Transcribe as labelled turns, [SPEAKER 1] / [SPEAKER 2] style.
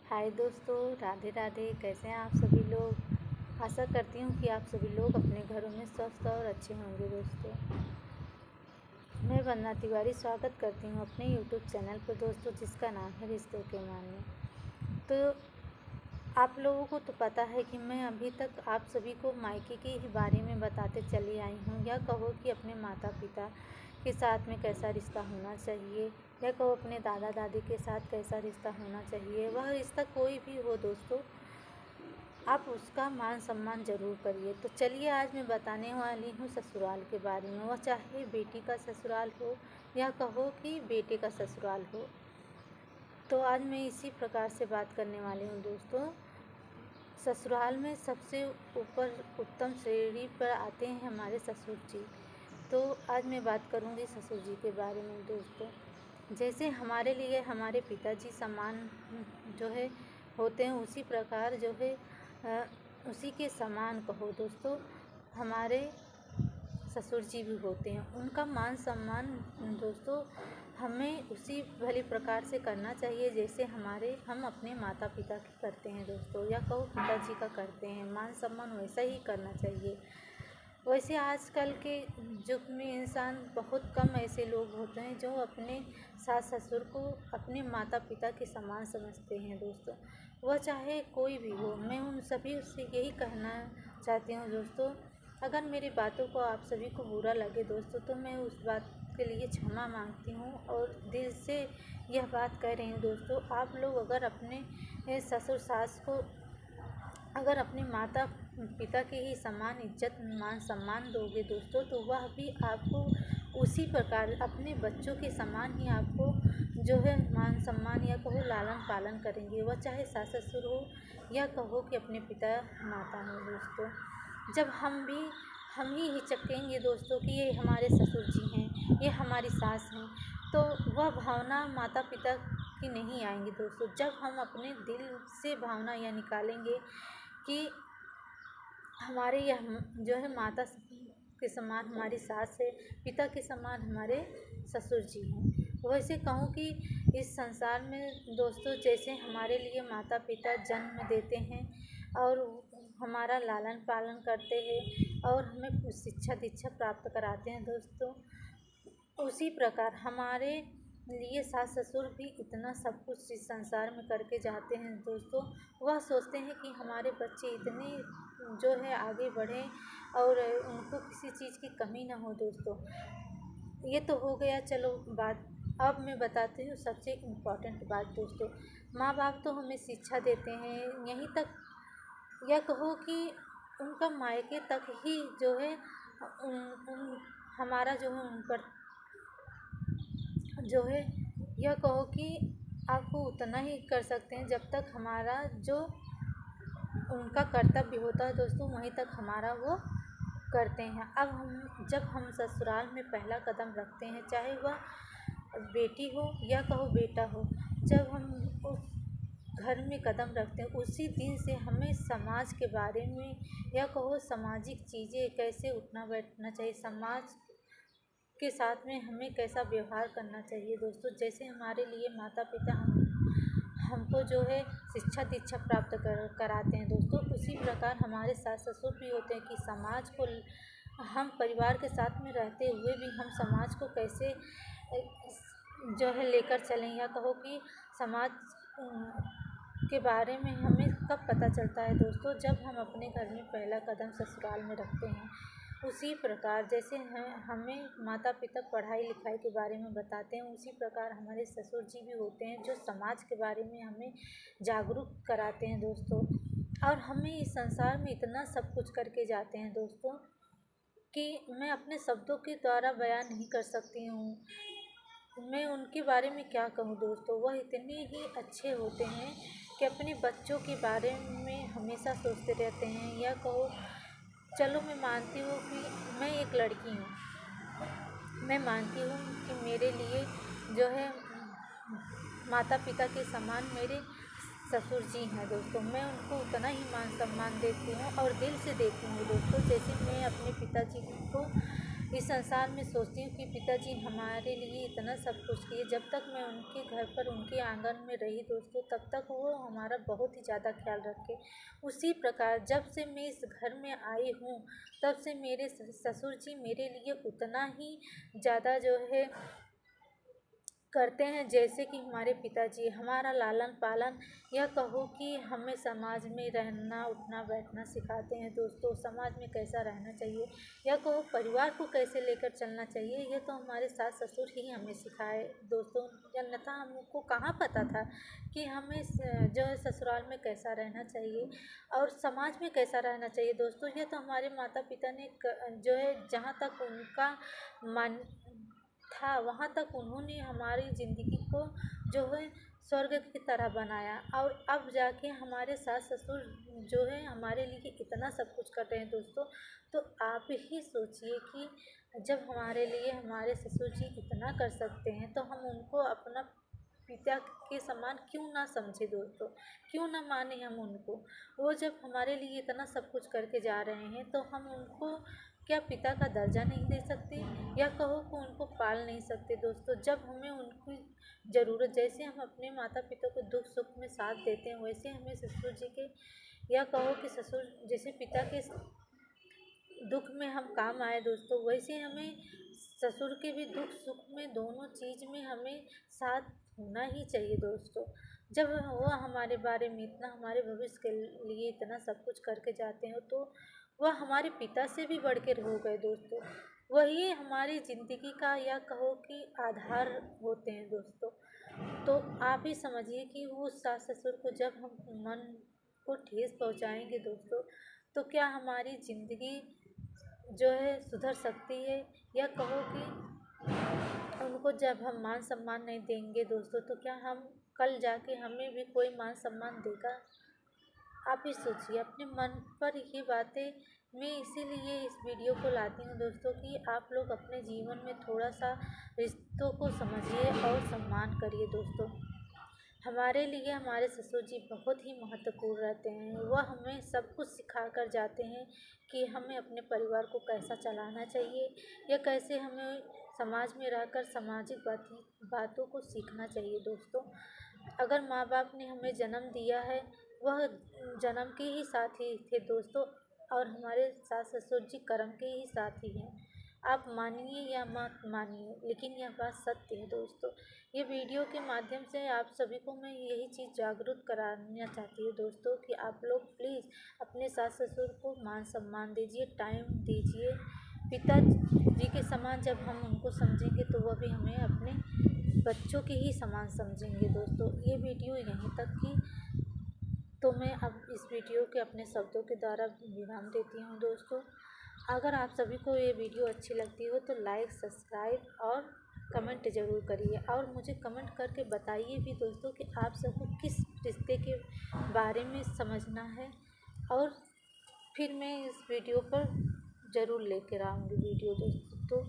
[SPEAKER 1] हाय दोस्तों, राधे राधे। कैसे हैं आप सभी लोग। आशा करती हूँ कि आप सभी लोग अपने घरों में स्वस्थ और अच्छे होंगे। दोस्तों, मैं वंदना तिवारी स्वागत करती हूँ अपने YouTube चैनल पर दोस्तों, जिसका नाम है रिश्तों के मायने। तो आप लोगों को तो पता है कि मैं अभी तक आप सभी को मायके के ही बारे में बताते चली आई हूँ, या कहो कि अपने माता पिता के साथ में कैसा रिश्ता होना चाहिए, या कहो अपने दादा दादी के साथ कैसा रिश्ता होना चाहिए। वह रिश्ता कोई भी हो दोस्तों, आप उसका मान सम्मान ज़रूर करिए। तो चलिए, आज मैं बताने वाली हूँ ससुराल के बारे में। वह चाहे बेटी का ससुराल हो या कहो कि बेटे का ससुराल हो। तो आज मैं इसी प्रकार से बात करने वाली हूँ दोस्तों। ससुराल में सबसे ऊपर उत्तम श्रेणी पर आते हैं हमारे ससुर जी। तो आज मैं बात करूँगी ससुर जी के बारे में दोस्तों। जैसे हमारे लिए हमारे पिताजी समान जो है होते हैं, उसी प्रकार जो है उसी के समान कहो दोस्तों हमारे ससुर जी भी होते हैं। उनका मान सम्मान दोस्तों हमें उसी भली प्रकार से करना चाहिए जैसे हम अपने माता पिता की करते हैं दोस्तों, या कहो पिताजी का करते हैं। मान सम्मान वैसा ही करना चाहिए। वैसे आजकल के युग में इंसान बहुत कम ऐसे लोग होते हैं जो अपने सास ससुर को अपने माता पिता के समान समझते हैं दोस्तों। वह चाहे कोई भी हो, मैं उन सभी से यही कहना चाहती हूँ दोस्तों। अगर मेरी बातों को आप सभी को बुरा लगे दोस्तों, तो मैं उस बात के लिए क्षमा मांगती हूँ और दिल से यह बात कह रही हूँ दोस्तों। आप लोग अगर अपने ससुर सास को अगर अपने माता पिता के ही समान इज्जत मान सम्मान दोगे दोस्तों, तो वह भी आपको उसी प्रकार अपने बच्चों के समान ही आपको जो है मान सम्मान या कहो लालन पालन करेंगे। वह चाहे सास ससुर हो या कहो कि अपने पिता माता हो दोस्तों। जब हम ही हिचकेंगे दोस्तों कि ये हमारे ससुर जी हैं, ये हमारी सास हैं, तो वह भावना माता पिता की नहीं आएंगी दोस्तों। जब हम अपने दिल से भावना यह निकालेंगे कि हमारे यह जो है माता के समान हमारी सास है, पिता के समान हमारे ससुर जी हैं। वैसे कहूँ कि इस संसार में दोस्तों, जैसे हमारे लिए माता पिता जन्म देते हैं और हमारा लालन पालन करते हैं और हमें शिक्षा दीक्षा प्राप्त कराते हैं दोस्तों, उसी प्रकार हमारे लिए सास ससुर भी इतना सब कुछ इस संसार में करके जाते हैं दोस्तों। वह सोचते हैं कि हमारे बच्चे इतने जो है आगे बढ़ें और उनको किसी चीज़ की कमी ना हो दोस्तों। ये तो हो गया चलो बात। अब मैं बताती हूँ सबसे इम्पॉर्टेंट बात दोस्तों। माँ बाप तो हमें शिक्षा देते हैं यहीं तक, या कहो कि उनका मायके तक ही जो है हमारा जो है उन पर जो है यह कहो कि आपको उतना ही कर सकते हैं जब तक हमारा जो उनका कर्तव्य होता है दोस्तों, वहीं तक हमारा वो करते हैं। अब जब हम ससुराल में पहला कदम रखते हैं, चाहे वह बेटी हो या कहो बेटा हो, जब हम उस घर में कदम रखते हैं, उसी दिन से हमें समाज के बारे में या कहो सामाजिक चीज़ें कैसे उठना बैठना चाहिए, समाज के साथ में हमें कैसा व्यवहार करना चाहिए दोस्तों। जैसे हमारे लिए माता पिता हमको जो है शिक्षा दीक्षा प्राप्त कराते हैं दोस्तों, उसी प्रकार हमारे सास ससुर भी होते हैं कि समाज को हम परिवार के साथ में रहते हुए भी हम समाज को कैसे जो है लेकर चलें, या कहो कि समाज के बारे में हमें कब पता चलता है दोस्तों, जब हम अपने घर में पहला कदम ससुराल में रखते हैं। उसी प्रकार जैसे हमें माता पिता पढ़ाई लिखाई के बारे में बताते हैं, उसी प्रकार हमारे ससुर जी भी होते हैं जो समाज के बारे में हमें जागरूक कराते हैं दोस्तों। और हमें इस संसार में इतना सब कुछ करके जाते हैं दोस्तों कि मैं अपने शब्दों के द्वारा बयान नहीं कर सकती हूँ। मैं उनके बारे में क्या कहूँ दोस्तों। वह इतने ही अच्छे होते हैं कि अपने बच्चों के बारे में हमेशा सोचते रहते हैं, या कहो चलो मैं मानती हूँ कि मैं एक लड़की हूँ, मैं मानती हूँ कि मेरे लिए जो है माता पिता के समान मेरे ससुर जी हैं दोस्तों। मैं उनको उतना ही मान सम्मान देती हूँ और दिल से देती हूँ दोस्तों, जैसे मैं अपने पिताजी को इस संसार में सोचती हूँ कि पिताजी हमारे लिए इतना सब कुछ किए। जब तक मैं उनके घर पर उनके आंगन में रही दोस्तों, तब तक वो हमारा बहुत ही ज़्यादा ख्याल रखे। उसी प्रकार जब से मैं इस घर में आई हूँ, तब से मेरे ससुर जी मेरे लिए उतना ही ज़्यादा जो है करते हैं जैसे कि हमारे पिताजी हमारा लालन पालन, या कहो कि हमें समाज में रहना उठना बैठना सिखाते हैं दोस्तों। समाज में कैसा रहना चाहिए, या कहो परिवार को कैसे लेकर चलना चाहिए, ये तो हमारे सास ससुर ही हमें सिखाए दोस्तों। अन्यथा हमको कहाँ पता था कि हमें जो है ससुराल में कैसा रहना चाहिए और समाज में कैसा रहना चाहिए दोस्तों। ये तो हमारे माता पिता ने जो है जहाँ तक उनका मान था वहाँ तक उन्होंने हमारी ज़िंदगी को जो है स्वर्ग की तरह बनाया, और अब जाके हमारे सास ससुर जो है हमारे लिए इतना सब कुछ कर रहे हैं दोस्तों। तो आप ही सोचिए कि जब हमारे लिए हमारे ससुर जी इतना कर सकते हैं, तो हम उनको अपना पिता के समान क्यों ना समझे दोस्तों, क्यों ना माने हम उनको। वो जब हमारे लिए इतना सब कुछ करके जा रहे हैं, तो हम उनको क्या पिता का दर्जा नहीं दे सकते, या कहो कि उनको पाल नहीं सकते दोस्तों। जब हमें उनकी ज़रूरत, जैसे हम अपने माता पिता को दुख सुख में साथ देते हैं, वैसे हमें ससुर जी के, या कहो कि ससुर जैसे पिता के दुख में हम काम आए दोस्तों, वैसे हमें ससुर के भी दुख सुख में दोनों चीज़ में हमें साथ होना ही चाहिए दोस्तों। जब वह हमारे बारे में इतना, हमारे भविष्य के लिए इतना सब कुछ करके जाते हैं, तो वह हमारे पिता से भी बढ़ कर हो गए दोस्तों। वही हमारी ज़िंदगी का, या कहो कि आधार होते हैं दोस्तों। तो आप ही समझिए कि वो सास ससुर को जब हम मन को ठेस पहुंचाएंगे दोस्तों, तो क्या हमारी ज़िंदगी जो है सुधर सकती है, या कहो कि उनको जब हम मान सम्मान नहीं देंगे दोस्तों, तो क्या हम कल जाके हमें भी कोई मान सम्मान देगा। आप ही सोचिए अपने मन पर ये बातें। मैं इसीलिए इस वीडियो को लाती हूँ दोस्तों कि आप लोग अपने जीवन में थोड़ा सा रिश्तों को समझिए और सम्मान करिए दोस्तों। हमारे लिए हमारे ससुर जी बहुत ही महत्वपूर्ण रहते हैं। वह हमें सब कुछ सिखा कर जाते हैं कि हमें अपने परिवार को कैसा चलाना चाहिए, या कैसे हमें समाज में रहकर सामाजिक बातों को सीखना चाहिए दोस्तों। अगर माँ बाप ने हमें जन्म दिया है, वह जन्म के ही साथी थे दोस्तों, और हमारे सास ससुर जी कर्म के ही साथी हैं। आप मानिए या मत मानिए, लेकिन यह बात सत्य है दोस्तों। ये वीडियो के माध्यम से आप सभी को मैं यही चीज़ जागरूक कराना चाहती हूँ दोस्तों कि आप लोग प्लीज़ अपने सास ससुर को मान सम्मान दीजिए, टाइम दीजिए। पिताजी के समान जब हम उनको समझेंगे, तो वह भी हमें अपने बच्चों के ही समान समझेंगे दोस्तों। ये वीडियो यहीं तक की, तो मैं अब इस वीडियो के अपने शब्दों के द्वारा विराम देती हूँ दोस्तों। अगर आप सभी को ये वीडियो अच्छी लगती हो तो लाइक सब्सक्राइब और कमेंट ज़रूर करिए, और मुझे कमेंट करके बताइए भी दोस्तों कि आप सबको किस रिश्ते के बारे में समझना है, और फिर मैं इस वीडियो पर ज़रूर लेकर आऊँगी वीडियो दोस्तों।